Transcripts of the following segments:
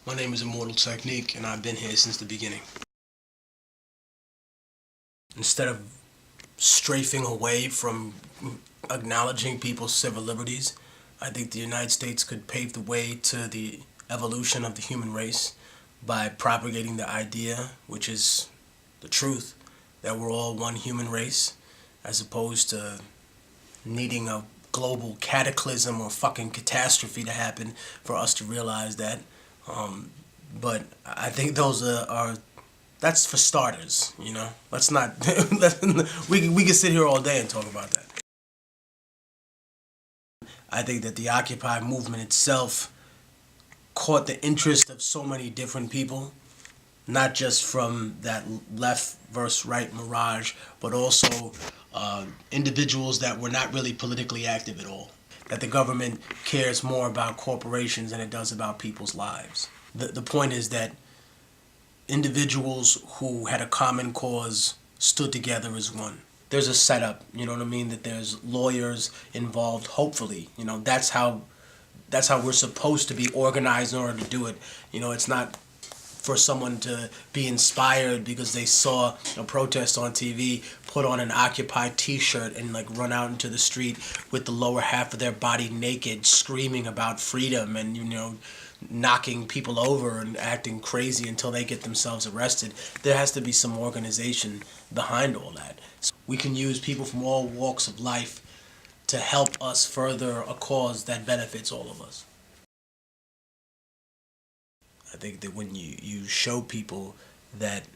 My name is Immortal Technique, and I've been here since the beginning. Instead of strafing away from acknowledging people's civil liberties, I think the United States could pave the way to the evolution of the human race by propagating the idea, which is the truth, that we're all one human race, as opposed to needing a global cataclysm or fucking catastrophe to happen for us to realize that. But I think those are that's for starters, you know. Let's not. We can sit here all day and talk about that. I think that the Occupy movement itself caught the interest of so many different people, not just from that left versus right mirage, but also individuals that were not really politically active at all. That the government cares more about corporations than it does about people's lives. The point is that individuals who had a common cause stood together as one. There's a setup, you know what I mean, that there's lawyers involved, hopefully. You know, that's how we're supposed to be organized in order to do it. You know, it's not for someone to be inspired because they saw a protest on TV, put on an Occupy t-shirt and like run out into the street with the lower half of their body naked, screaming about freedom and, you know, knocking people over and acting crazy until they get themselves arrested. There has to be some organization behind all that. So we can use people from all walks of life to help us further a cause that benefits all of us. I think that when you show people that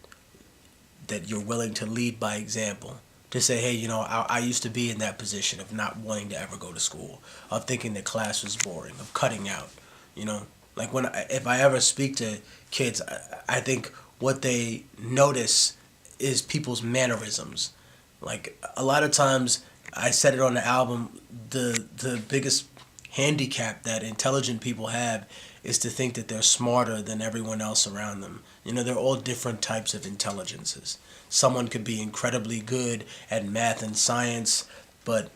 you're willing to lead by example, to say, hey, you know, I used to be in that position of not wanting to ever go to school, of thinking that class was boring, of cutting out, you know. Like if I ever speak to kids, I think what they notice is people's mannerisms. Like a lot of times, I said it on the album, the biggest handicap that intelligent people have is to think that they're smarter than everyone else around them. You know, they're all different types of intelligences. Someone could be incredibly good at math and science, but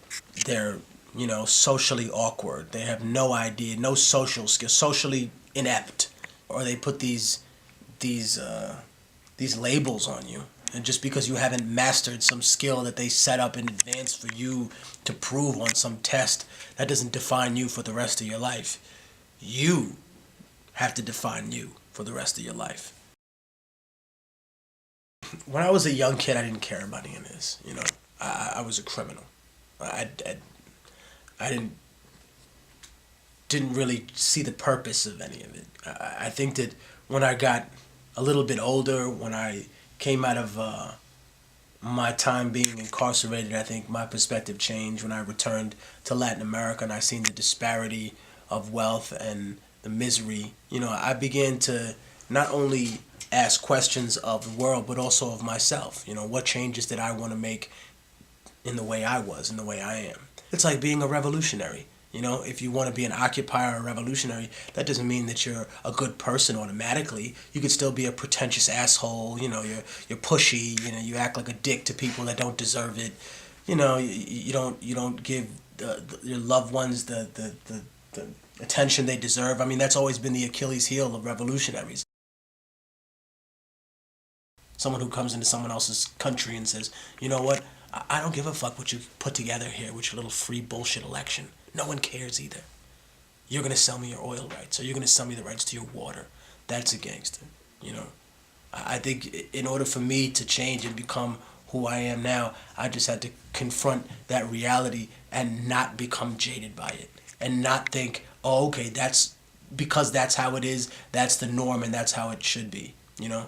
they're, you know, socially awkward. They have no idea, no social skills, socially inept. Or they put these labels on you. And just because you haven't mastered some skill that they set up in advance for you to prove on some test, that doesn't define you for the rest of your life. You have to define you for the rest of your life. When I was a young kid, I didn't care about any of this. You know, I was a criminal. I didn't really see the purpose of any of it. I think that when I got a little bit older, when I came out of my time being incarcerated, I think my perspective changed when I returned to Latin America and I seen the disparity of wealth and the misery. You know, I began to not only ask questions of the world, but also of myself. You know, what changes did I want to make in the way I was, in the way I am? It's like being a revolutionary. You know, if you want to be an occupier or a revolutionary, that doesn't mean that you're a good person automatically. You could still be a pretentious asshole. You know, you're pushy. You know, you act like a dick to people that don't deserve it. You know, you don't give your loved ones the attention they deserve. I mean, that's always been the Achilles heel of revolutionaries. Someone who comes into someone else's country and says, you know what, I don't give a fuck what you put together here with your little free bullshit election. No one cares either. You're going to sell me your oil rights, or you're going to sell me the rights to your water. That's a gangster, you know. I think in order for me to change and become who I am now, I just had to confront that reality and not become jaded by it. And not think, oh, okay, that's because that's how it is, that's the norm, and that's how it should be, you know.